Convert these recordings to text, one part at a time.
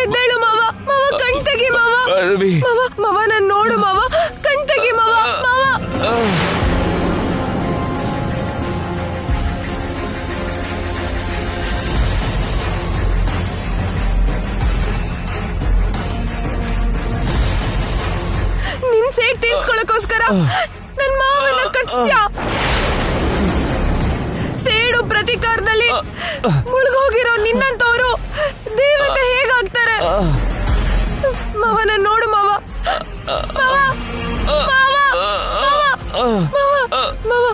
ಎದ್ದೇಳು ಮಾವ, ಮಾವ ಕಣ್ ತೆಗಿ ಮಾವ, ಮಾವ ನಾನು ನೋಡು ಮಾವ, ಕಣ್ ತೆಗಿ ಮಾವ, ಮಾವ. ನಿನ್ ಸೇಟ್ ತೀರ್ಸ್ಕೊಳಕ್ಕೋಸ್ಕರ ನನ್ ಮಾವನ್ನ ಕಚ್ಚ್ತ್ಯಾ? ಸೇಡು ಪ್ರತಿಕಾರದಲ್ಲಿ ಮುಳುಗೋಗಿರೋ ನಿನ್ನಂತವ್ರು ದೇವತೆ ಹೇಗಾಗ್ತಾರೆ? ಮಾವನ ನೋಡು ಮಾವ, ಮಾವ ಮಾವ ಮಾವ ಮಾವ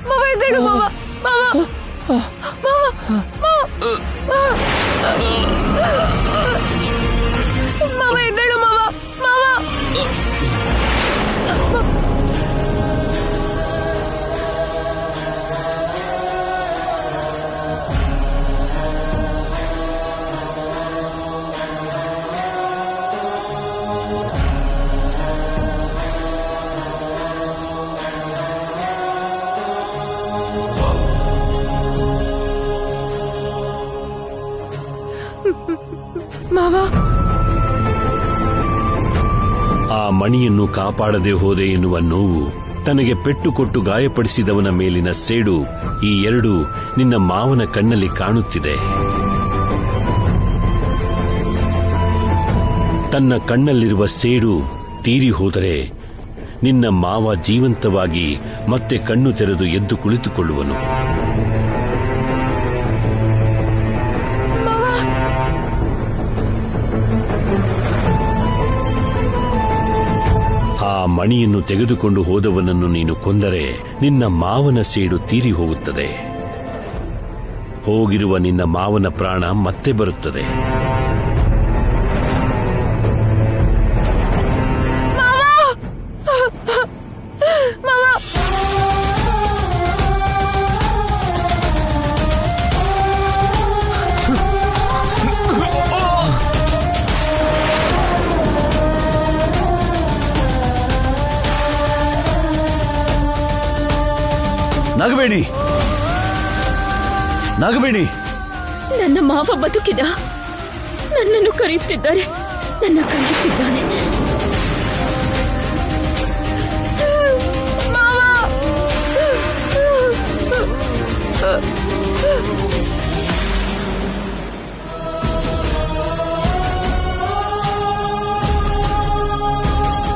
ಮಾವ ಎದ್ದೇಳು ಮಾವ, ಮಾವ ಮಾವ ಮಾವ ಎದ್ದೇಳು ಮಾವ, ಮಾವ. ಆ ಮಣಿಯನ್ನು ಕಾಪಾಡದೆ ಹೋದೆ ಎನ್ನುವ ನೋವು, ತನಗೆ ಪೆಟ್ಟು ಕೊಟ್ಟು ಗಾಯಪಡಿಸಿದವನ ಮೇಲಿನ ಸೇಡು, ಈ ಎರಡೂ ನಿನ್ನ ಮಾವನ ಕಣ್ಣಲ್ಲಿ ಕಾಣುತ್ತಿದೆ. ತನ್ನ ಕಣ್ಣಲ್ಲಿರುವ ಸೇಡು ತೀರಿ ಹೋದರೆ ನಿನ್ನ ಮಾವ ಜೀವಂತವಾಗಿ ಮತ್ತೆ ಕಣ್ಣು ತೆರೆದು ಎದ್ದು ಕುಳಿತುಕೊಳ್ಳುವನು. ಆ ಮಣಿಯನ್ನು ತೆಗೆದುಕೊಂಡು ಹೋದವನನ್ನು ನೀನು ಕೊಂದರೆ ನಿನ್ನ ಮಾವನ ಸೇಡು ತೀರಿ ಹೋಗುತ್ತದೆ. ಹೋಗಿರುವ ನಿನ್ನ ಮಾವನ ಪ್ರಾಣ ಮತ್ತೆ ಬರುತ್ತದೆ. ನಾಗವೇಣಿ, ನಾಗವೇಣಿ, ನನ್ನ ಮಾವ ಬದುಕಿದ, ನನ್ನನ್ನು ಕರೆಯುತ್ತಿದ್ದಾರೆ, ನನ್ನ ಕರೆಯುತ್ತಿದ್ದಾನೆ.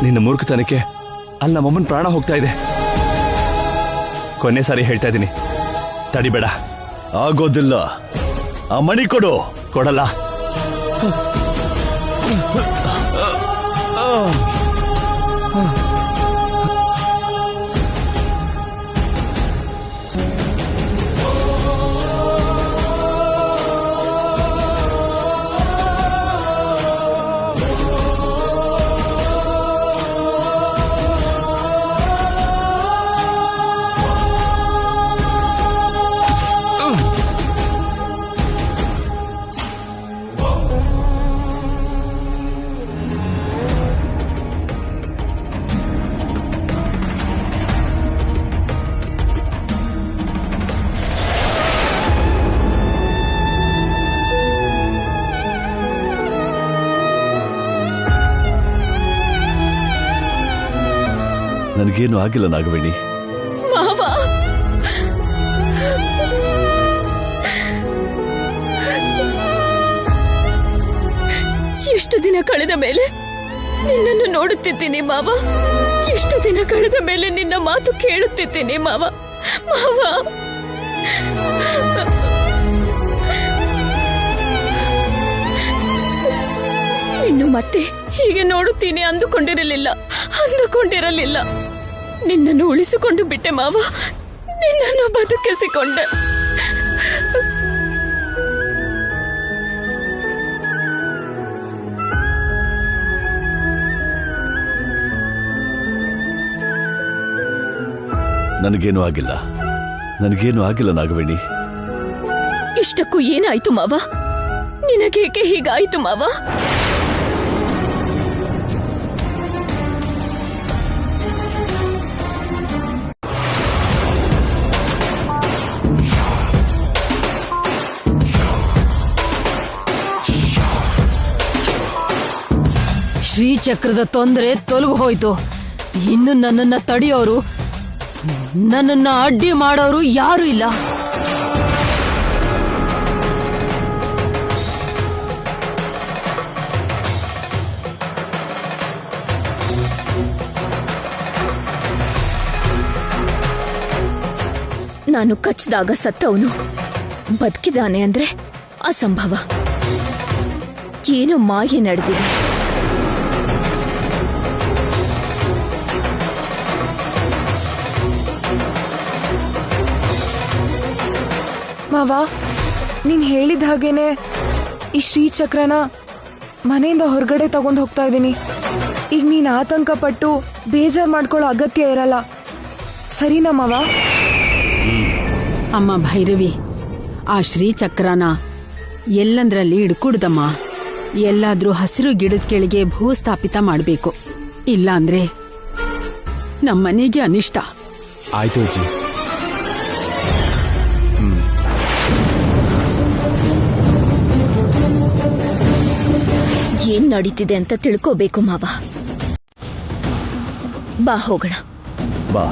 ನಿನ್ನ ಮೂರ್ಖತನಕ್ಕೆ ಅಲ್ಲಿ ನಮ್ಮಮ್ಮನ ಪ್ರಾಣ ಹೋಗ್ತಾ ಇದೆ. ಕೊನೆ ಸಾರಿ ಹೇಳ್ತಾ ಇದ್ದೀನಿ, ತಡಿಬೇಡ. ಆಗೋದಿಲ್ಲ. ಆ ಮಣಿ ಕೊಡು. ಕೊಡಲ್ಲ. ನನಗೇನು ಆಗಿಲ್ಲ ನಾಗವೇಣಿ. ಮಾವ, ಎಷ್ಟು ದಿನ ಕಳೆದ ಮೇಲೆ ನಿನ್ನನ್ನು ನೋಡುತ್ತಿದ್ದೀನಿ ಮಾವ. ಎಷ್ಟು ದಿನ ಕಳೆದ ಮೇಲೆ ನಿನ್ನ ಮಾತು ಕೇಳುತ್ತಿದ್ದೀನಿ ಮಾವ. ಮಾವ, ಇನ್ನು ಮತ್ತೆ ಹೀಗೆ ನೋಡುತ್ತೀನಿ ಅಂದುಕೊಂಡಿರಲಿಲ್ಲ. ನಿನ್ನನ್ನು ಉಳಿಸಿಕೊಂಡು ಬಿಟ್ಟೆ ಮಾವ, ನಿನ್ನನ್ನು ಬದುಕಿಸಿಕೊಂಡೆ. ನನಗೇನು ಆಗಿಲ್ಲ ನಾಗವೇಣಿ. ಇಷ್ಟಕ್ಕೂ ಏನಾಯ್ತು ಮಾವ? ನಿನಗೇಕೆ ಹೀಗಾಯ್ತು ಮಾವ? ಶ್ರೀಚಕ್ರದ ತೊಂದರೆ ತೊಲಗು ಹೋಯ್ತು. ಇನ್ನು ನನ್ನನ್ನ ತಡೆಯೋರು, ನನ್ನನ್ನ ಅಡ್ಡಿ ಮಾಡೋರು ಯಾರು ಇಲ್ಲ. ನಾನು ಕಚ್ಚಿದಾಗ ಸತ್ತವನು ಬದುಕಿದಾನೆ ಅಂದ್ರೆ ಅಸಂಭವ. ಏನು ಮಾಯೆ ನಡೆದಿದೆ. ಮಾವ, ನೀನ್ ಹೇಳಿದ ಹಾಗೇನೆ ಈ ಶ್ರೀಚಕ್ರನ ಮನೆಯಿಂದ ಹೊರಗಡೆ ತಗೊಂಡು ಹೋಗ್ತಾ ಇದ್ದೀನಿ. ಈಗ ನೀನ್ ಆತಂಕ ಪಟ್ಟು ಬೇಜಾರ್ ಮಾಡ್ಕೊಳ್ಳೋ ಅಗತ್ಯ ಇರಲ್ಲ, ಸರಿನಾ ಮಾವ? ಅಮ್ಮ ಭೈರವಿ, ಆ ಶ್ರೀಚಕ್ರನ ಎಲ್ಲಂದ್ರಲ್ಲಿ ಹಿಡ್ಕುಡ್ದಮ್ಮ. ಎಲ್ಲಾದ್ರೂ ಹಸಿರು ಗಿಡದ ಕೆಳಗೆ ಭೂಸ್ಥಾಪಿತ ಮಾಡಬೇಕು, ಇಲ್ಲ ಅಂದ್ರೆ ನಮ್ಮನೆಗೆ ಅನಿಷ್ಟ. ಆಯ್ತು ಅಜ್ಜಿ. ಏನ್ ನಡೀತಿದೆ ಅಂತ ತಿಳ್ಕೋಬೇಕು ಮಾವ. ಬಾ ಹೋಗೋಣ. ಬಾ.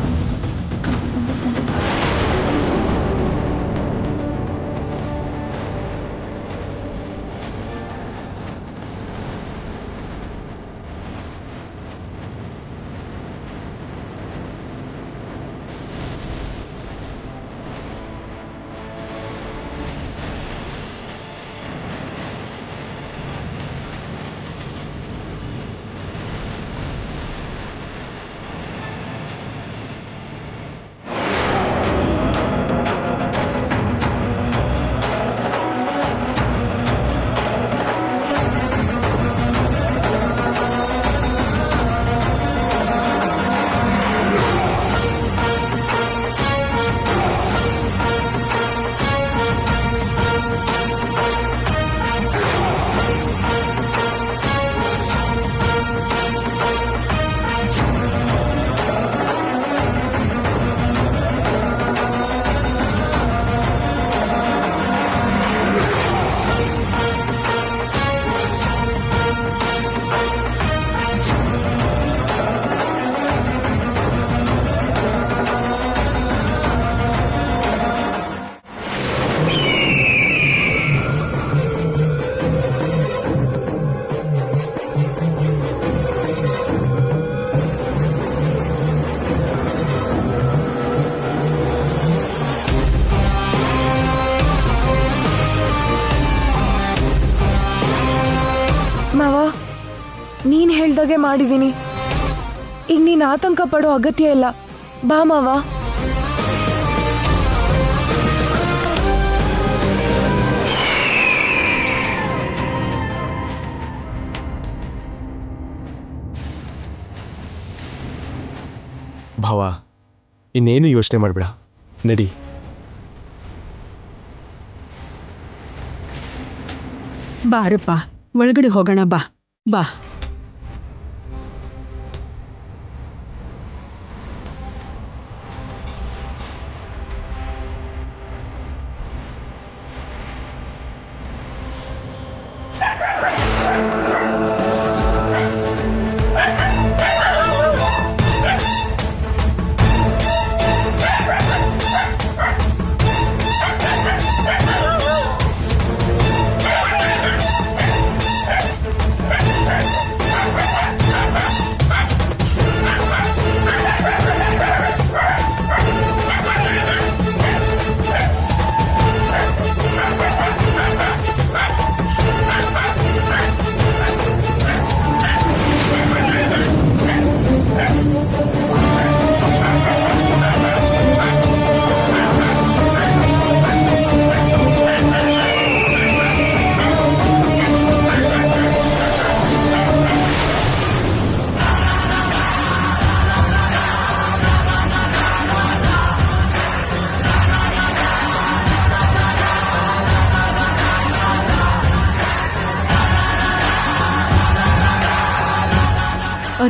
ಮಾವ, ನೀನ್ ಹೇಳ್ದಾಗೆ ಮಾಡಿದೀನಿ. ಈಗ ನೀನ್ ಆತಂಕ ಪಡೋ ಅಗತ್ಯ ಇಲ್ಲ, ಬಾ ಮಾವ. ಭಾವ, ಇನ್ನೇನು ಯೋಚನೆ ಮಾಡಬೇಡ, ನಡಿ. ಬಾರಪ್ಪ, ಒಳಗಡೆ ಹೋಗೋಣ. ಬಾ ಬಾ.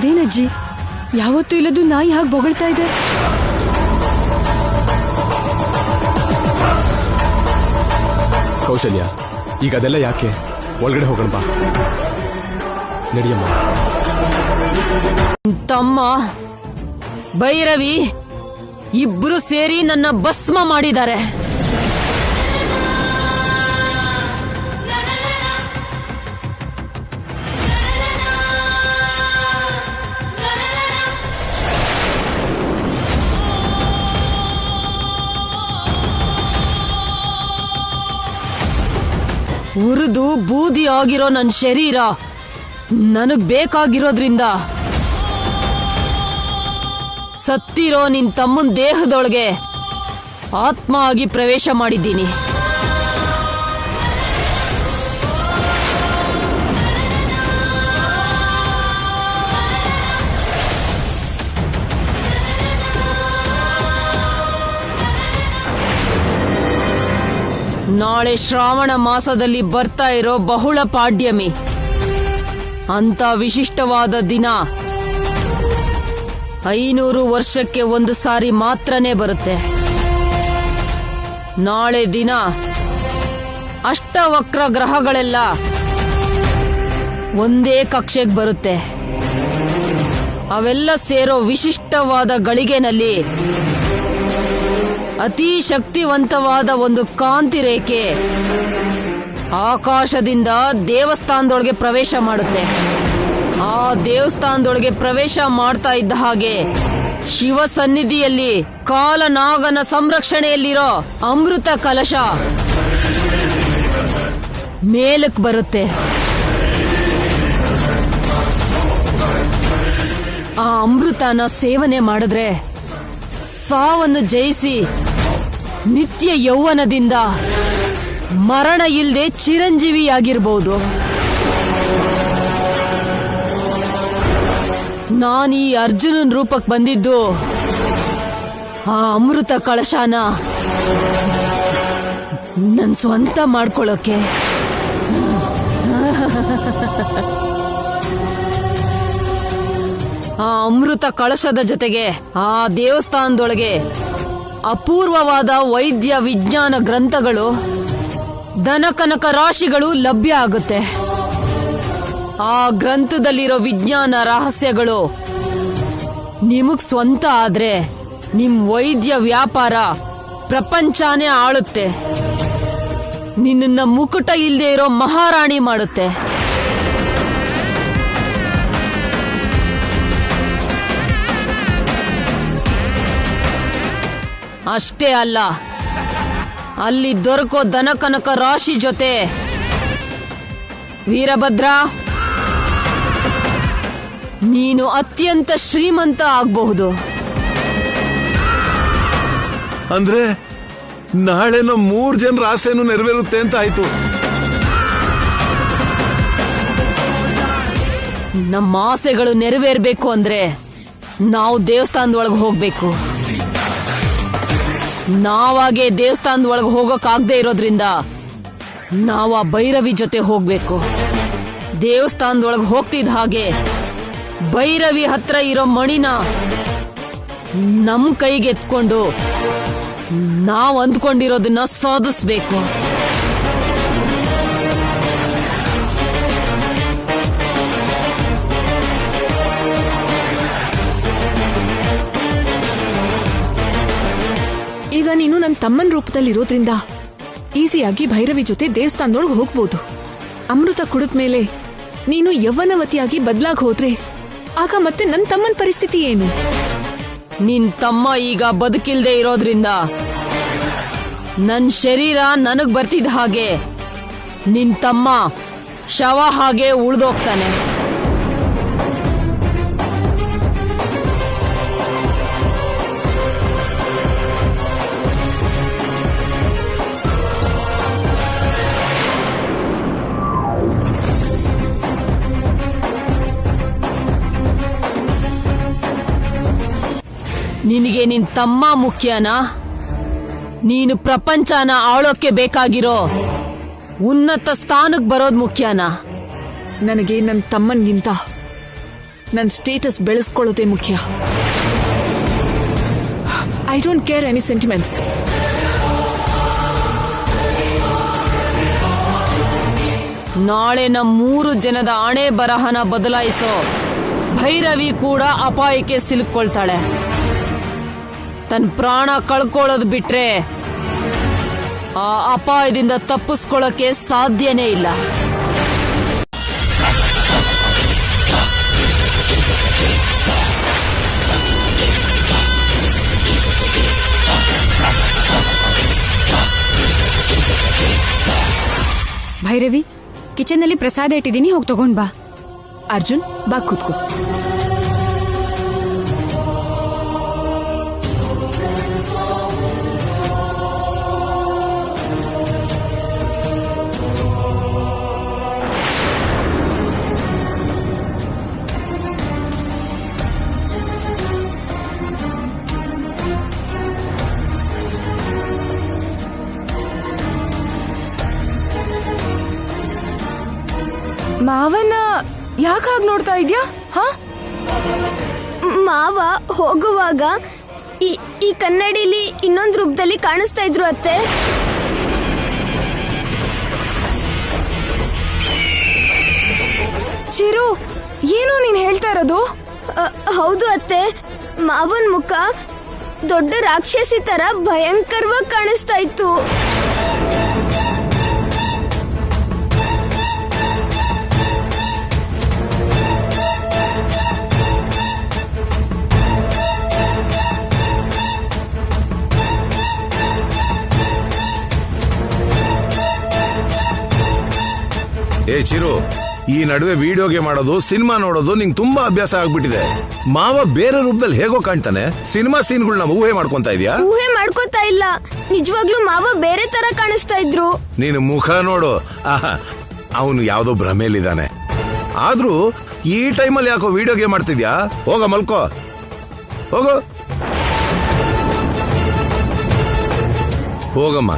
ಅದೇನಜ್ಜಿ, ಯಾವತ್ತೂ ಇಲ್ಲದು ನಾಯಿ ಹಾಗೆ ಬೊಗಳ್ತಾ ಇದೆ. ಕೌಶಲ್ಯ, ಈಗ ಅದೆಲ್ಲ ಯಾಕೆ? ಒಳಗಡೆ ಹೋಗೋಣ ಬಾ. ನಡಿಯಮ್ಮ. ತಮ್ಮ ಭೈರವಿ ಇಬ್ರು ಸೇರಿ ನನ್ನ ಭಸ್ಮ ಮಾಡಿದ್ದಾರೆ. ಉರಿದು ಬೂದಿ ಆಗಿರೋ ನನ್ನ ಶರೀರ ನನಗ್ ಬೇಕಾಗಿರೋದ್ರಿಂದ ಸತ್ತಿರೋ ನಿನ್ ತಮ್ಮನ್ ದೇಹದೊಳಗೆ ಆತ್ಮ ಆಗಿ ಪ್ರವೇಶ ಮಾಡಿದ್ದೀನಿ. ನಾಳೆ ಶ್ರಾವಣ ಮಾಸದಲ್ಲಿ ಬರ್ತಾ ಇರೋ ಬಹುಳ ಪಾಡ್ಯಮಿ ಅಂತ ವಿಶಿಷ್ಟವಾದ ದಿನ 500 ವರ್ಷಕ್ಕೆ ಒಂದು ಸಾರಿ ಮಾತ್ರನೇ ಬರುತ್ತೆ. ನಾಳೆ ದಿನ ಅಷ್ಟವಕ್ರ ಗ್ರಹಗಳೆಲ್ಲ ಒಂದೇ ಕಕ್ಷೆಗೆ ಬರುತ್ತೆ. ಅವೆಲ್ಲ ಸೇರೋ ವಿಶಿಷ್ಟವಾದ ಗಳಿಗೆನಲ್ಲಿ ಅತಿ ಶಕ್ತಿವಂತವಾದ ಒಂದು ಕಾಂತಿ ರೇಖೆ ಆಕಾಶದಿಂದ ದೇವಸ್ಥಾನದೊಳಗೆ ಪ್ರವೇಶ ಮಾಡುತ್ತೆ. ಆ ದೇವಸ್ಥಾನದೊಳಗೆ ಪ್ರವೇಶ ಮಾಡ್ತಾ ಇದ್ದ ಹಾಗೆ ಶಿವ ಸನ್ನಿಧಿಯಲ್ಲಿ ಕಾಲನಾಗನ ಸಂರಕ್ಷಣೆಯಲ್ಲಿರೋ ಅಮೃತ ಕಲಶ ಮೇಲಕ್ಕೆ ಬರುತ್ತೆ. ಆ ಅಮೃತನ ಸೇವನೆ ಮಾಡಿದ್ರೆ ಸಾವನ್ನು ಜಯಿಸಿ ನಿತ್ಯ ಯೌವನದಿಂದ ಮರಣ ಇಲ್ಲದೆ ಚಿರಂಜೀವಿಯಾಗಿರ್ಬೋದು. ನಾನೀ ಅರ್ಜುನನ್ ರೂಪಕ್ಕೆ ಬಂದಿದ್ದು ಆ ಅಮೃತ ಕಳಶನ ನನ್ ಸ್ವಂತ ಮಾಡ್ಕೊಳ್ಳೋಕೆ. ಆ ಅಮೃತ ಕಳಶದ ಜೊತೆಗೆ ಆ ದೇವಸ್ಥಾನದೊಳಗೆ ಅಪೂರ್ವವಾದ ವೈದ್ಯ ವಿಜ್ಞಾನ ಗ್ರಂಥಗಳು, ಧನಕನಕ ರಾಶಿಗಳು ಲಭ್ಯ ಆಗುತ್ತೆ. ಆ ಗ್ರಂಥದಲ್ಲಿರೋ ವಿಜ್ಞಾನ ರಹಸ್ಯಗಳು ನಿಮಗ್ ಸ್ವಂತ ಆದ್ರೆ ನಿಮ್ ವೈದ್ಯ ವ್ಯಾಪಾರ ಪ್ರಪಂಚನೇ ಆಳುತ್ತೆ. ನಿನ್ನ ಮುಕುಟ ಇಲ್ಲದೆ ಇರೋ ಮಹಾರಾಣಿ ಮಾಡುತ್ತೆ. ಅಷ್ಟೇ ಅಲ್ಲ, ಅಲ್ಲಿ ದೊರಕೋ ದನಕನಕ ರಾಶಿ ಜೊತೆ ವೀರಭದ್ರ ನೀನು ಅತ್ಯಂತ ಶ್ರೀಮಂತ ಆಗಬಹುದು. ಅಂದ್ರೆ ನಾಳೆ ನಮ್ಮ 3 ಜನರ ಆಸೆನೂ ನೆರವೇರುತ್ತೆ ಅಂತ ಆಯ್ತು. ನಮ್ಮ ಆಸೆಗಳು ನೆರವೇರ್ಬೇಕು ಅಂದ್ರೆ ನಾವು ದೇವಸ್ಥಾನದೊಳಗೆ ಹೋಗ್ಬೇಕು. ನಾವಾಗೆ ದೇವಸ್ಥಾನದೊಳಗೆ ಹೋಗೋಕ್ಕಾಗದೆ ಇರೋದ್ರಿಂದ ನಾವು ಆ ಭೈರವಿ ಜೊತೆ ಹೋಗ್ಬೇಕು. ದೇವಸ್ಥಾನದೊಳಗೆ ಹೋಗ್ತಿದ್ದ ಹಾಗೆ ಭೈರವಿ ಹತ್ರ ಇರೋ ಮಣಿನ ನಮ್ ಕೈಗೆ ಎತ್ಕೊಂಡು ನಾವು ಅಂದ್ಕೊಂಡಿರೋದನ್ನ ಸಾಧಿಸ್ಬೇಕು. ಈಗ ನೀನು ನನ್ನ ತಮ್ಮನ ರೂಪದಲ್ಲಿರೋದ್ರಿಂದ ಈಸಿಯಾಗಿ ಭೈರವಿ ಜೊತೆ ದೇವಸ್ಥಾನದೊಳಗೆ ಹೋಗ್ಬೋದು. ಅಮೃತ ಕುಡಿದ್ಮೇಲೆ ನೀನು ಯೌವನವತಿಯಾಗಿ ಬದಲಾಗಿ ಹೋದ್ರೆ ಆಗ ಮತ್ತೆ ನನ್ನ ತಮ್ಮನ ಪರಿಸ್ಥಿತಿ ಏನು? ನಿನ್ ತಮ್ಮ ಈಗ ಬದುಕಿಲ್ದೆ ಇರೋದ್ರಿಂದ ನನ್ ಶರೀರ ನನಗ್ ಬರ್ತಿದ್ದ ಹಾಗೆ ನಿನ್ ತಮ್ಮ ಶವ ಹಾಗೆ ಉಳ್ದೋಗ್ತಾನೆ. ನಿನಗೆ ನಿನ್ ತಮ್ಮ ಮುಖ್ಯನಾ? ನೀನು ಪ್ರಪಂಚನ ಆಳೋಕೆ ಬೇಕಾಗಿರೋ ಉನ್ನತ ಸ್ಥಾನಕ್ಕೆ ಬರೋದು ಮುಖ್ಯನಾ? ನನಗೆ ನನ್ನ ತಮ್ಮನ್ಗಿಂತ ನನ್ನ ಸ್ಟೇಟಸ್ ಬೆಳೆಸ್ಕೊಳ್ಳೋದೇ ಮುಖ್ಯ. I don't care any sentiments. ನಾಳೆ ನಮ್ಮ 3 ಜನದ ಹಣೆ ಬರಹನ ಬದಲಾಯಿಸೋ ಭೈರವಿ ಕೂಡ ಅಪಾಯಕ್ಕೆ ಸಿಲುಕೊಳ್ತಾಳೆ. ತನ್ನ ಪ್ರಾಣ ಕಳ್ಕೊಳ್ಳೋದು ಬಿಟ್ರೆ ಆ ಅಪಾಯದಿಂದ ತಪ್ಪಿಸ್ಕೊಳ್ಳೋಕೆ ಸಾಧ್ಯನೇ ಇಲ್ಲ. ಭೈರವಿ, ಕಿಚನ್ನಲ್ಲಿ ಪ್ರಸಾದ ಇಟ್ಟಿದ್ದೀನಿ, ಹೋಗಿ ತಗೊಂಡ್ ಬಾ. ಅರ್ಜುನ್, ಬಾ ಕೂತ್ಕೋ. ಮಾವನ್ನ ಯಾಕೆ ಹಾಗೆ ನೋಡ್ತಾ ಇದ್ಯಾ? ಹಾ, ಮಾವ ಹೋಗುವಾಗ ಈ ಕನ್ನಡಿಲಿ ಇನ್ನೊಂದು ರೂಪದಲ್ಲಿ ಕಾಣಿಸ್ತಾ ಇದ್ರು ಅತ್ತೆ. ಚಿರು, ಏನು ನೀನ್ ಹೇಳ್ತಾ ಇರೋದು? ಹೌದು ಅತ್ತೆ, ಮಾವನ್ ಮುಖ ದೊಡ್ಡ ರಾಕ್ಷಸಿ ತರ ಭಯಂಕರವಾಗಿ ಕಾಣಿಸ್ತಾ ಇತ್ತು. ಏ ಚಿರು, ಈ ನಡುವೆ ವಿಡಿಯೋ ಗೇಮ್ ಆಡೋದು, ಸಿನಿಮಾ ನೋಡೋದು ನಿಂಗೆ ತುಂಬಾ ಅಭ್ಯಾಸ ಆಗ್ಬಿಟ್ಟಿದೆ. ಮಾವ ಬೇರೆ ರೂಪದಲ್ಲಿ ಹೇಗೋ ಕಾಣ್ತಾನೆ, ಸಿನಿಮಾ ಸೀನ್ಗಳನ್ನ ಊಹೆ ಮಾಡ್ಕೊಂತ ಇದೀಯಾ? ಊಹೆ ಮಾಡ್ಕೋತಾ ಇಲ್ಲ, ನಿಜವಾಗ್ಲೂ ಮಾವ ಬೇರೆ ತರ ಕಾಣಿಸ್ತಾ ಇದ್ರು. ನೀನು ಮುಖ ನೋಡು, ಅವನು ಯಾವ್ದೋ ಭ್ರಮೇಲಿದ್ದಾನೆ. ಆದ್ರೂ ಈ ಟೈಮಲ್ಲಿ ಯಾಕೋ ವಿಡಿಯೋ ಗೇಮ್ ಆಡ್ತಿದ್ಯಾ? ಹೋಗ ಮಲ್ಕೋ, ಹೋಗು, ಹೋಗಮ್ಮ.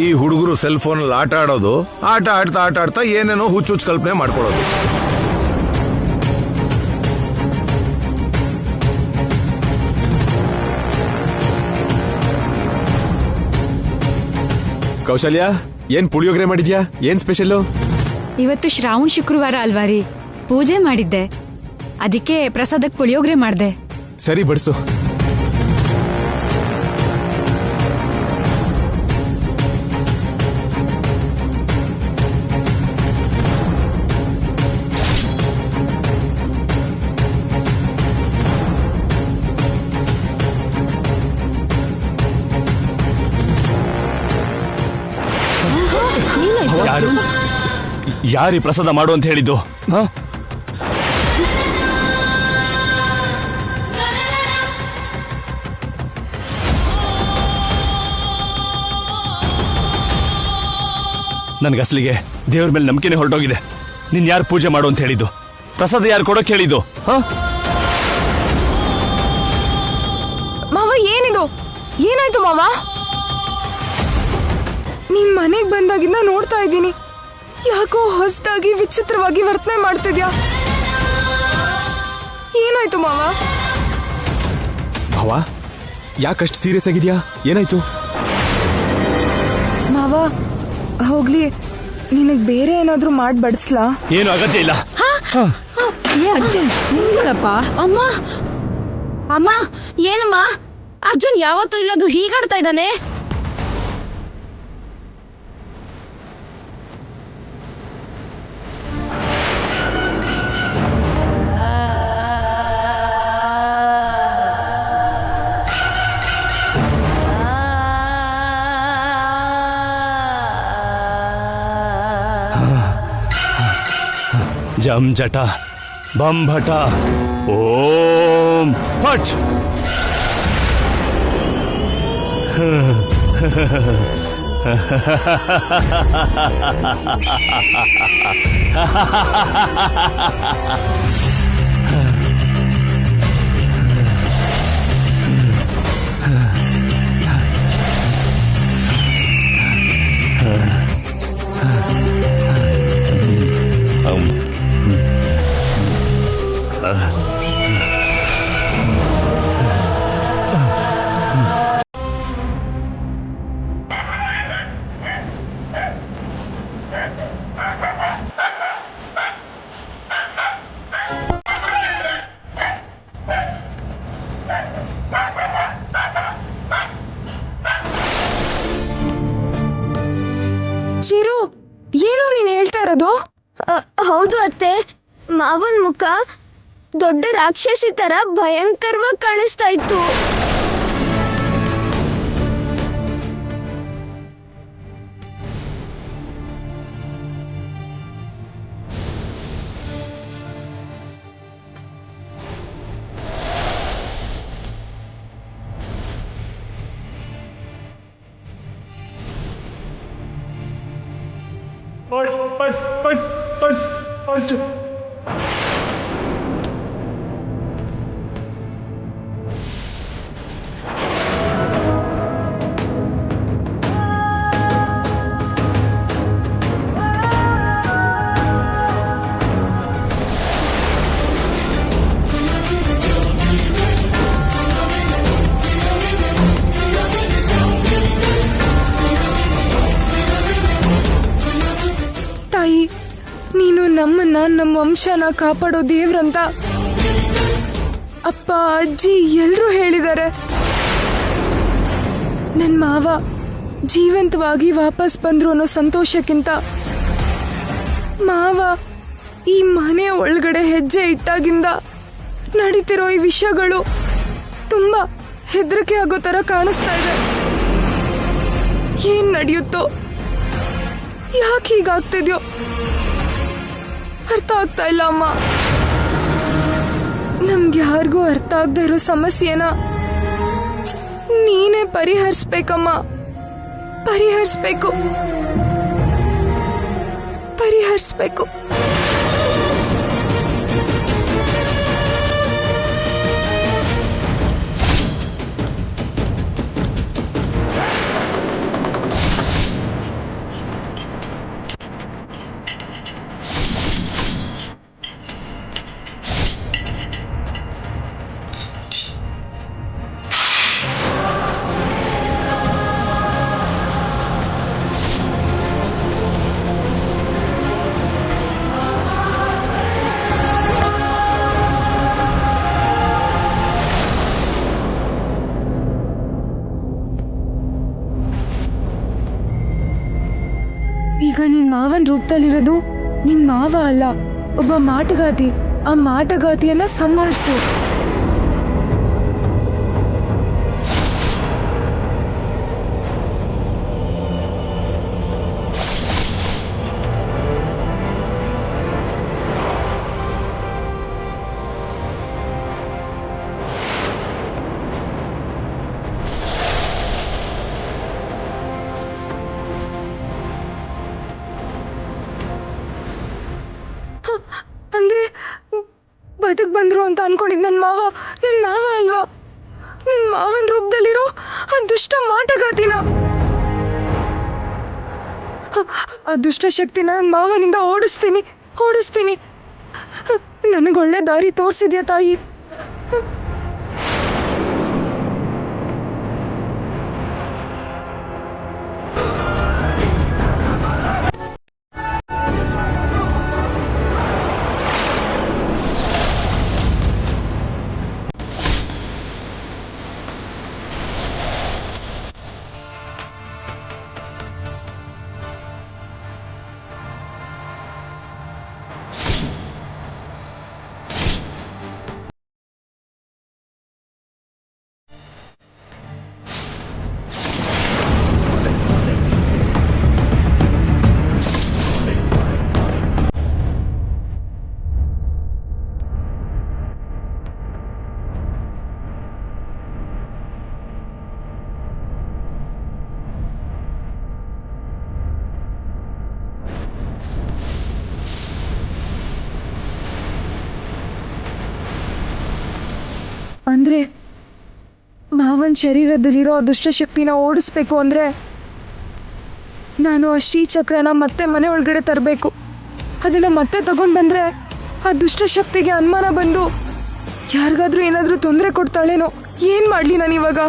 ಈ ಹುಡುಗರು ಸೆಲ್ ಫೋನ್ ಅಲ್ಲಿ ಆಟ ಆಡೋದು, ಆಟ ಆಡ್ತಾ ಏನೇನೋ ಹುಚ್ಚು ಕಲ್ಪನೆ ಮಾಡ್ಕೊಳ್ಳೋದು. ಕೌಶಲ್ಯ, ಏನ್ ಪುಳಿಯೋಗರೆ ಮಾಡಿದ್ಯಾ? ಏನ್ ಸ್ಪೆಷಲ್? ಇವತ್ತು ಶ್ರಾವಣ ಶುಕ್ರವಾರ ಅಲ್ವಾ ರೀ, ಪೂಜೆ ಮಾಡಿದ್ದೆ, ಅದಕ್ಕೆ ಪ್ರಸಾದಕ್ಕೆ ಪುಳಿಯೋಗರೆ ಮಾಡ್ದೆ. ಸರಿ, ಬಡಿಸು. ಯಾರಿ ಪ್ರಸಾದ ಮಾಡು ಅಂತ ಹೇಳಿದ್ದು? ನನ್ಗೆ ಅಸಲಿಗೆ ದೇವ್ರ ಮೇಲೆ ನಂಬಿಕೆನೆ ಹೊರಟೋಗಿದೆ. ನಿನ್ ಯಾರು ಪೂಜೆ ಮಾಡು ಅಂತ ಹೇಳಿದ್ದು? ಪ್ರಸಾದ ಯಾರು ಕೊಡೋಕೆ ಹೇಳಿದ್ದು? ಮಾವ, ಏನಿದು? ಏನಾಯ್ತು ಮಾವ? ನೀನ್ ಮನೆಗ್ ಬಂದಾಗಿಂದ ನೋಡ್ತಾ ಇದ್ದೀನಿ, ಯಾಕೋ ಹೊಸದಾಗಿ ವಿಚಿತ್ರವಾಗಿ ವರ್ತನೆ ಮಾಡ್ತಿದ್ಯಾ. ಏನಾಯ್ತು ಮಾವ? ಭಾವ, ಯಾಕಷ್ಟು ಸೀರಿಯಸ್ ಆಗಿದ್ಯಾ? ಏನಾಯ್ತು? ಮಾವ, ಹೋಗ್ಲಿ, ನಿನಗ್ ಬೇರೆ ಏನಾದ್ರೂ ಮಾಡಿ ಬಡಿಸ್ಲಾ? ಏನು ಅಗತ್ಯ ಇಲ್ಲ. ಅಮ್ಮ ಅಮ್ಮ, ಏನಮ್ಮ? ಅರ್ಜುನ್ ಯಾವತ್ತೂ ಇಲ್ಲದು ಹೀಗಾಡ್ತಾ ಇದ್ದಾನೆ. ಜಂ ಜಟ ಬಂ ಭಟ ಓಂ ಫಟ್. ಚಿರು, ಏನು ನೀನ್ ಹೇಳ್ತಾ ಇರೋದು? ಹೌದು ಅತ್ತೆ, ಮಾವನ್ ಮುಖ ದೊಡ್ಡ ರಾಕ್ಷಸಿ ತರ ಭಯಂಕರವಾಗಿ ಕಾಣಿಸ್ತಾ ಇತ್ತು. ತಾಯಿ, ನೀನು ನಮ್ಮನ್ನ, ನಮ್ಮ ವಂಶನ ಕಾಪಾಡೋ ದೇವ್ರಂತ ಅಪ್ಪ, ಅಜ್ಜಿ ಎಲ್ರೂ ಹೇಳಿದ್ದಾರೆ. ನನ್ ಮಾವ ಜೀವಂತವಾಗಿ ವಾಪಸ್ ಬಂದ್ರು ಅನ್ನೋ ಸಂತೋಷಕ್ಕಿಂತ ಮಾವ ಈ ಮನೆ ಒಳಗಡೆ ಹೆಜ್ಜೆ ಇಟ್ಟಾಗಿಂದ ನಡೀತಿರೋ ಈ ವಿಷಯಗಳು ತುಂಬಾ ಹೆದರಿಕೆ ಆಗೋ ತರ ಕಾಣಿಸ್ತಾ ಇದೆ. ಏನ್ ನಡೆಯುತ್ತೋ, ಯಾಕೆ ಹೀಗಾಗ್ತಿದ್ಯೋ ಅರ್ಥ ಆಗ್ತಾ ಇಲ್ಲ ಅಮ್ಮ. ನಮ್ಗೆ ಯಾರಿಗೂ ಅರ್ಥ ಆಗದೆ ಇರೋ ಸಮಸ್ಯೆನ ನೀನೇ ಪರಿಹರಿಸ್ಬೇಕಮ್ಮ. ಪರಿಹರಿಸ್ಬೇಕು. ಈಗ ನಿನ್ ಮಾವನ್ ರೂಪದಲ್ಲಿರೋದು ನಿನ್ ಮಾವ ಅಲ್ಲ, ಒಬ್ಬ ಮಾಟಗಾತಿ. ಆ ಮಾಟಗಾತಿಯನ್ನ ಸಂಹರಿಸು. ಅಂದ್ರೆ ಬದುಕ್ ಬಂದ್ರು ಅಂತ ಅನ್ಕೊಂಡಿದ್ ನನ್ ಮಾವ ಅಲ್ವಾ? ನನ್ ಮಾವನ್ ರೂಪದಲ್ಲಿರೋ ಆ ದುಷ್ಟ ಮಾಟಗಾತಿನ, ಆ ದುಷ್ಟ ಶಕ್ತಿನ ನನ್ ಮಾವನಿಂದ ಓಡಿಸ್ತೀನಿ. ನನಗೊಳ್ಳೆ ದಾರಿ ತೋರ್ಸಿದ್ಯಾ ತಾಯಿ. ಅಂದ್ರೆ ಮಾವನ್ ಶರೀರದಲ್ಲಿರೋ ಆ ದುಷ್ಟಶಕ್ತಿನ ಓಡಿಸ್ಬೇಕು ಅಂದ್ರೆ ನಾನು ಆ ಶ್ರೀಚಕ್ರನ ಮತ್ತೆ ಮನೆ ಒಳಗಡೆ ತರಬೇಕು. ಅದನ್ನ ಮತ್ತೆ ತಗೊಂಡ್ ಬಂದ್ರೆ ಆ ದುಷ್ಟಶಕ್ತಿಗೆ ಅನುಮಾನ ಬಂದು ಯಾರಿಗಾದ್ರೂ ಏನಾದ್ರೂ ತೊಂದರೆ ಕೊಡ್ತಾಳೇನೋ. ಏನ್ ಮಾಡ್ಲಿ ನಾನು ಇವಾಗ?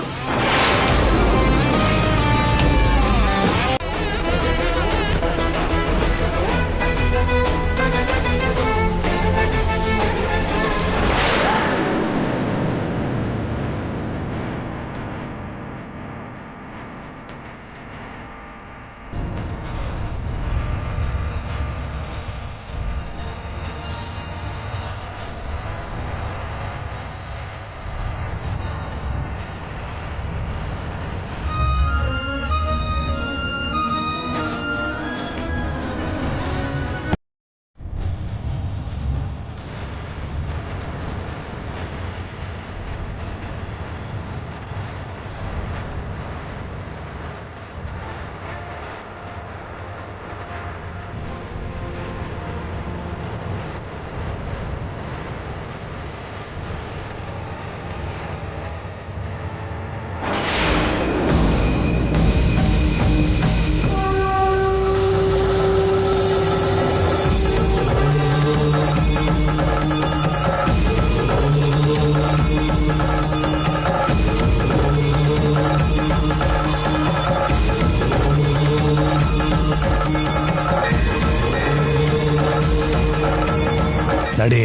ನಡಿ.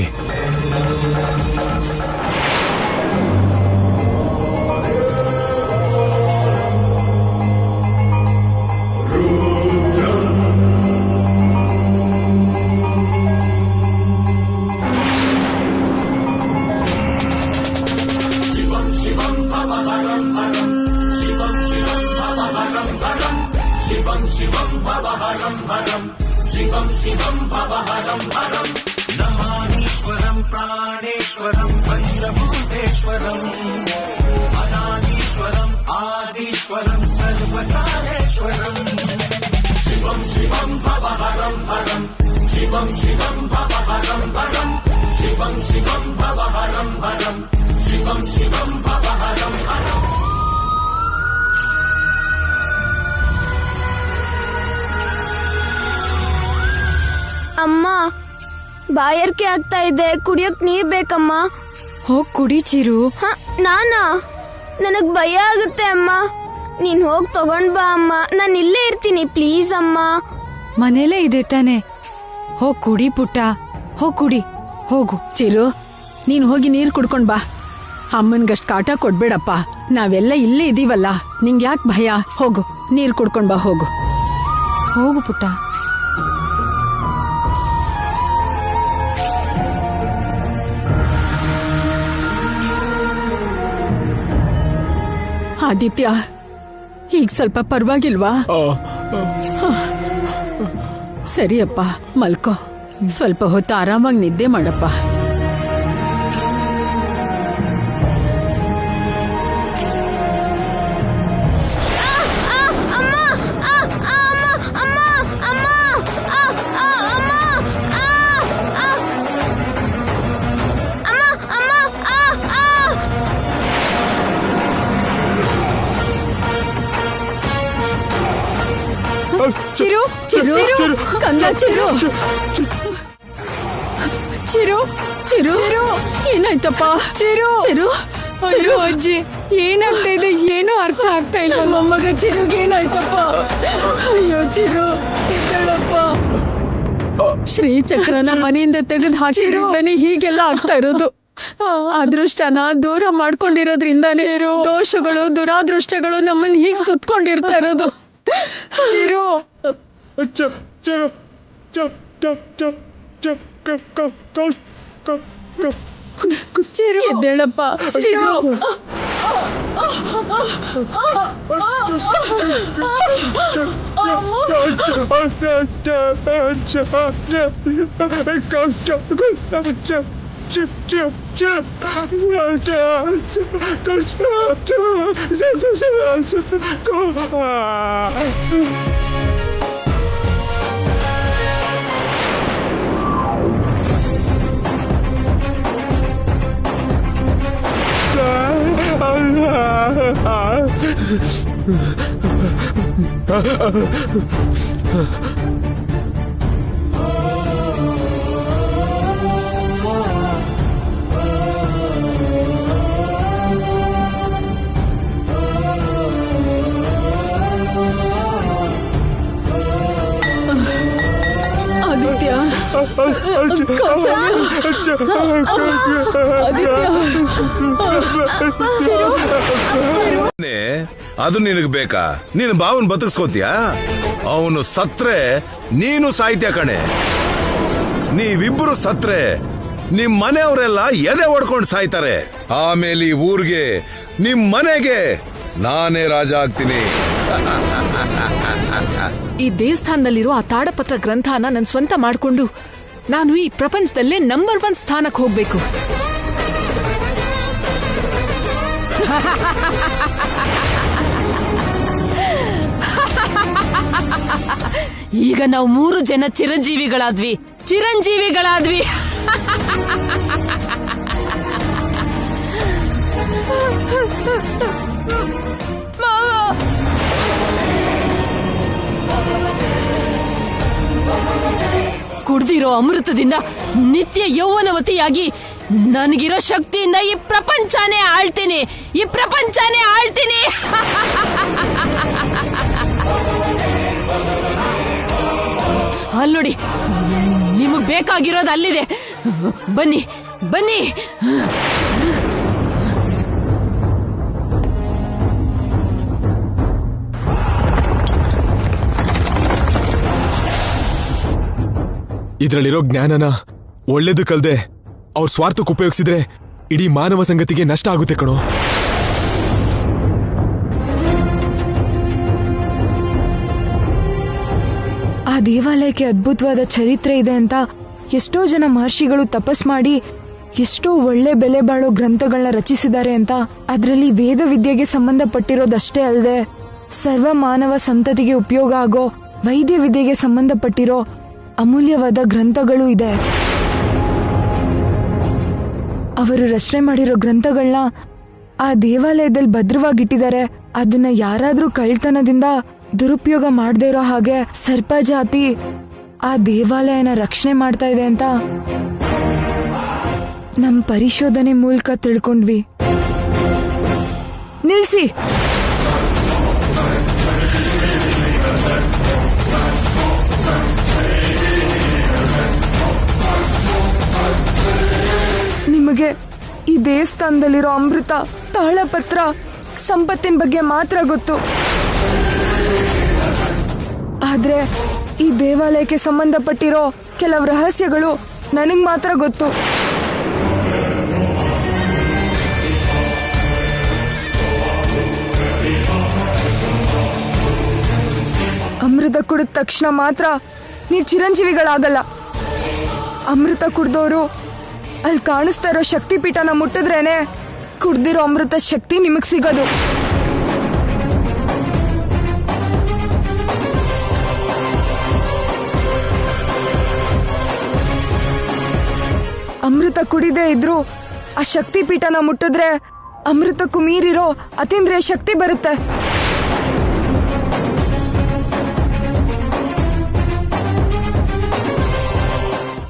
ಅಮ್ಮ, ಬಾಯಾರಿಕೆ ಆಗ್ತಾ ಇದೆ, ಕುಡಿಯೋಕ್ ನೀರ್ ಬೇಕಮ್ಮ. ಹೋಗ್ ಕುಡಿ ಚಿರು. ನಾನಾ? ನನಗ್ ಭಯ ಆಗುತ್ತೆ ಅಮ್ಮ. ನೀನ್ ಹೋಗ್ ತಗೊಂಡ್ ಬಾ ಅಮ್ಮ, ನಾನು ಇಲ್ಲೇ ಇರ್ತೀನಿ ಪ್ಲೀಸ್ ಅಮ್ಮ. ಮನೇಲೇ ಇದೆ ತಾನೆ, ಹೋಗ್ ಕುಡಿ ಪುಟ್ಟ, ಹೋಗ್ ಕುಡಿ, ಹೋಗು. ಚಿರು, ನೀನ್ ಹೋಗಿ ನೀರ್ ಕುಡ್ಕೊಂಡ್ ಬಾ. ಅಮ್ಮನ್ಗಷ್ಟ್ ಕಾಟ ಕೊಡ್ಬೇಡಪ್ಪ, ನಾವೆಲ್ಲ ಇಲ್ಲೇ ಇದೀವಲ್ಲ, ನಿಂಗ್ ಯಾಕೆ ಭಯ? ಹೋಗು, ನೀರ್ ಕುಡ್ಕೊಂಡ್ ಬಾ, ಹೋಗು. ಹೋಗು ಪುಟ್ಟ. ಆದಿತ್ಯ, ಈಗ ಸ್ವಲ್ಪ ಪರವಾಗಿಲ್ವಾ? ಸರಿಯಪ್ಪ, ಮಲ್ಕೋ. ಸ್ವಲ್ಪ ಹೊತ್ತು ಆರಾಮಾಗಿ ನಿದ್ದೆ ಮಾಡಪ್ಪ. ಚಿರು, ಚಿರು, ಕಂದ, ಚಿರು, ಚಿರು, ಚಿರು, ಏನಾಯ್ತಪ್ಪ? ಚಿರು, ಚಿರು, ಚಿರು, ಅಜ್ಜಿ ಏನಾಗ್ತಾ ಇದೆ? ಏನೋ ಅರ್ಥ ಆಗ್ತಾ ಇಲ್ಲ. ಮೊಮ್ಮಗ ಚಿರುಗೆ ಏನಾಯ್ತಪ್ಪ? ಅಯ್ಯೋ ಚಿರು, ಇದ್ದಳಪ್ಪ. ಶ್ರೀಚಕ್ರನ ಮನೆಯಿಂದ ತೆಗೆದು ಹಾಕಿರೋದನೆ ಹೀಗೆಲ್ಲ ಆಗ್ತಾ ಇರೋದು. ಅದೃಷ್ಟನ ದೂರ ಮಾಡ್ಕೊಂಡಿರೋದ್ರಿಂದಾನೇ ದೋಷಗಳು, ದುರಾದೃಷ್ಟಗಳು ನಮ್ಮನ್ನ ಹೀಗೆ ಸುತ್ಕೊಂಡಿರ್ತಾ ಇರೋದು. ಚಿರು, ಚಿರು, ಎದ್ದೇಳಪ್ಪ. ಚಿರು, ಆದಿತ್ಯ ಅದು ನಿನಗ್ ಬೇಕಾ? ನೀನು ಬಾವನ್ ಬದುಕಿಸ್ಕೋತೀಯಾ? ಅವನು ಸತ್ರೆ ನೀನು ಸಾಯ್ತ್ಯ ಕಣೆ. ನೀವಿಬ್ರು ಸತ್ರೆ ನಿಮ್ ಮನೆಯವರೆಲ್ಲ ಎದೆ ಹೊಡ್ಕೊಂಡು ಸಾಯ್ತಾರೆ. ಆಮೇಲೆ ಈ ಊರ್ಗೆ ನಿಮ್ ಮನೆಗೆ ನಾನೇ ರಾಜ ಆಗ್ತೀನಿ. ಈ ದೇವಸ್ಥಾನದಲ್ಲಿರೋ ಆ ತಾಡಪತ್ರ ಗ್ರಂಥನ ನನ್ ಸ್ವಂತ ಮಾಡ್ಕೊಂಡು ನಾನು ಈ ಪ್ರಪಂಚದಲ್ಲೇ ನಂಬರ್ 1 ಸ್ಥಾನಕ್ಕೆ ಹೋಗ್ಬೇಕು. ಈಗ ನಾವು 3 ಜನ ಚಿರಂಜೀವಿಗಳಾದ್ವಿ. ಕುಡ್ದಿರೋ ಅಮೃತದಿಂದ ನಿತ್ಯ ಯೌವನವತಿಯಾಗಿ ನನಗಿರೋ ಶಕ್ತಿಯಿಂದ ಈ ಪ್ರಪಂಚನೇ ಆಳ್ತೀನಿ. ಅಲ್ಲೋಡಿ, ನಿಮಗ್ ಬೇಕಾಗಿರೋದು ಅಲ್ಲಿದೆ. ಬನ್ನಿ. ಇದ್ರಲ್ಲಿರೋ ಜ್ಞಾನನ ಒಳ್ಳೇದು ಕಲ್ದೆ ಅವ್ರ ಸ್ವಾರ್ಥಕ್ಕೆ ಉಪಯೋಗಿಸಿದ್ರೆ ಇಡೀ ಮಾನವ ಸಂಗತಿಗೆ ನಷ್ಟ ಆಗುತ್ತೆ ಕಣೋ. ಆ ದೇವಾಲಯಕ್ಕೆ ಅದ್ಭುತವಾದ ಚರಿತ್ರೆ ಇದೆ ಅಂತ ಎಷ್ಟೋ ಜನ ಮಹರ್ಷಿಗಳು ತಪಸ್ ಮಾಡಿ ಎಷ್ಟೋ ಒಳ್ಳೆ ಬೆಲೆ ಬಾಳೋ ಗ್ರಂಥಗಳನ್ನ ರಚಿಸಿದ್ದಾರೆ ಅಂತ. ಅದರಲ್ಲಿ ವೇದ ವಿದ್ಯೆಗೆ ಸಂಬಂಧಪಟ್ಟಿರೋದಷ್ಟೇ ಅಲ್ಲದೆ ಸರ್ವ ಮಾನವ ಸಂತತಿಗೆ ಉಪಯೋಗ ಆಗೋ ವೈದ್ಯ ವಿದ್ಯೆಗೆ ಸಂಬಂಧಪಟ್ಟಿರೋ ಅಮೂಲ್ಯವಾದ ಗ್ರಂಥಗಳು ಇದೆ. ಅವರು ರಚನೆ ಮಾಡಿರೋ ಗ್ರಂಥಗಳನ್ನ ಆ ದೇವಾಲಯದಲ್ಲಿ ಭದ್ರವಾಗಿಟ್ಟಿದ್ದಾರೆ. ಅದನ್ನ ಯಾರಾದ್ರೂ ಕಳ್ತನದಿಂದ ದುರುಪಯೋಗ ಮಾಡದೇ ಇರೋ ಹಾಗೆ ಸರ್ಪ ಜಾತಿ ಆ ದೇವಾಲಯನ ರಕ್ಷಣೆ ಮಾಡ್ತಾ ಇದೆ ಅಂತ ನಮ್ ಪರಿಶೋಧನೆ ಮೂಲಕ ತಿಳ್ಕೊಂಡ್ವಿ. ನಿಲ್ಸಿ. ನಿಮಗೆ ಈ ದೇವಸ್ಥಾನದಲ್ಲಿರೋ ಅಮೃತ, ತಾಳಪತ್ರ, ಸಂಪತ್ತಿನ ಬಗ್ಗೆ ಮಾತ್ರ ಗೊತ್ತು. ಆದ್ರೆ ಈ ದೇವಾಲಯಕ್ಕೆ ಸಂಬಂಧಪಟ್ಟಿರೋ ಕೆಲವು ರಹಸ್ಯಗಳು ನನಗ್ ಮಾತ್ರ ಗೊತ್ತು. ಅಮೃತ ಕುಡಿದ ತಕ್ಷಣ ಮಾತ್ರ ನೀವು ಚಿರಂಜೀವಿಗಳಾಗಲ್ಲ. ಅಮೃತ ಕುಡ್ದೋರು ಅಲ್ಲಿ ಕಾಣಿಸ್ತಾ ಇರೋ ಶಕ್ತಿಪೀಠನ ಮುಟ್ಟಿದ್ರೇನೆ ಕುಡ್ದಿರೋ ಅಮೃತ ಶಕ್ತಿ ನಿಮಗ್ ಸಿಗೋದು. ಅಮೃತ ಕುಡಿದೇ ಇದ್ರು ಆ ಶಕ್ತಿಪೀಠನ ಮುಟ್ಟಿದ್ರೆ ಅಮೃತಕ್ಕೂ ಮೀರಿರೋ ಅತೀಂದ್ರಿಯ ಶಕ್ತಿ ಬರುತ್ತೆ.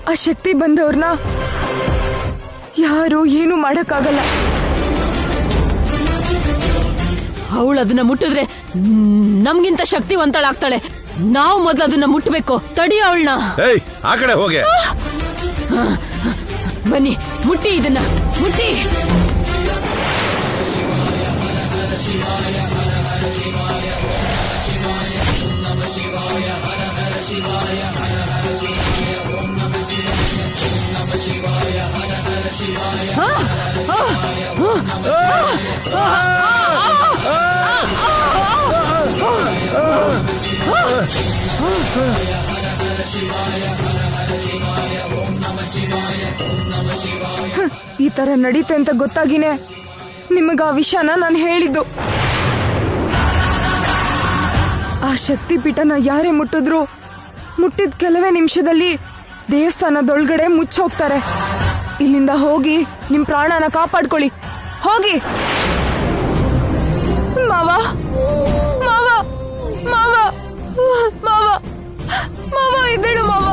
ಆ ಶಕ್ತಿ ಬಂದವ್ರನ್ನ ಯಾರು ಏನು ಮಾಡಕ್ಕಾಗಲ್ಲ. ಅವಳು ಅದನ್ನ ಮುಟ್ಟಿದ್ರೆ ನಮ್ಗಿಂತ ಶಕ್ತಿವಂತಳಾಗ್ತಾಳೆ. ನಾವು ಮೊದಲು ಅದನ್ನ ಮುಟ್ಟಬೇಕು. ತಡಿ ಅವಳನ್ನ. ಆ ಕಡೆ ಹೋಗೆ. ಬನ್ನಿ, ಮುಟ್ಟಿ, ಇದನ್ನ ಮುಟ್ಟಿ. ಈ ತರ ನಡೀತೆ ಅಂತ ಗೊತ್ತಾಗಿನೇ ನಿಮಗ ಆ ವಿಷಯನ ನಾನು ಹೇಳಿದ್ದು. ಆ ಶಕ್ತಿಪೀಠನ ಯಾರೇ ಮುಟ್ಟಿದ್ರು ಮುಟ್ಟಿದ ಕೆಲವೇ ನಿಮಿಷದಲ್ಲಿ ದೇವಸ್ಥಾನದೊಳಗಡೆ ಮುಚ್ಚೋಗ್ತಾರೆ. ಇಲ್ಲಿಂದ ಹೋಗಿ ನಿಮ್ ಪ್ರಾಣನ ಕಾಪಾಡ್ಕೊಳ್ಳಿ. ಹೋಗಿ. ಮಾವ ಮಾವ ಮಾವ ಮಾವ ಮಾವ ಇದ್ದೇಳು ಮಾವ.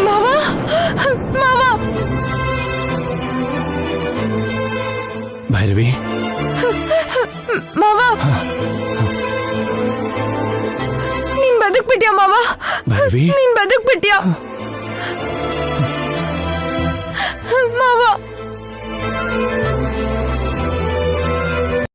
ಮಾವ ಮಾವ ಭೈರವಿ, ಮಾವ ನೀನ್ ಬದುಕ್ಬಿಟ್ಯಾ ಮಾವ, ಭೈರವಿ, ನೀನ್ ಬದುಕ್ಬಿಟ್ಯಾ.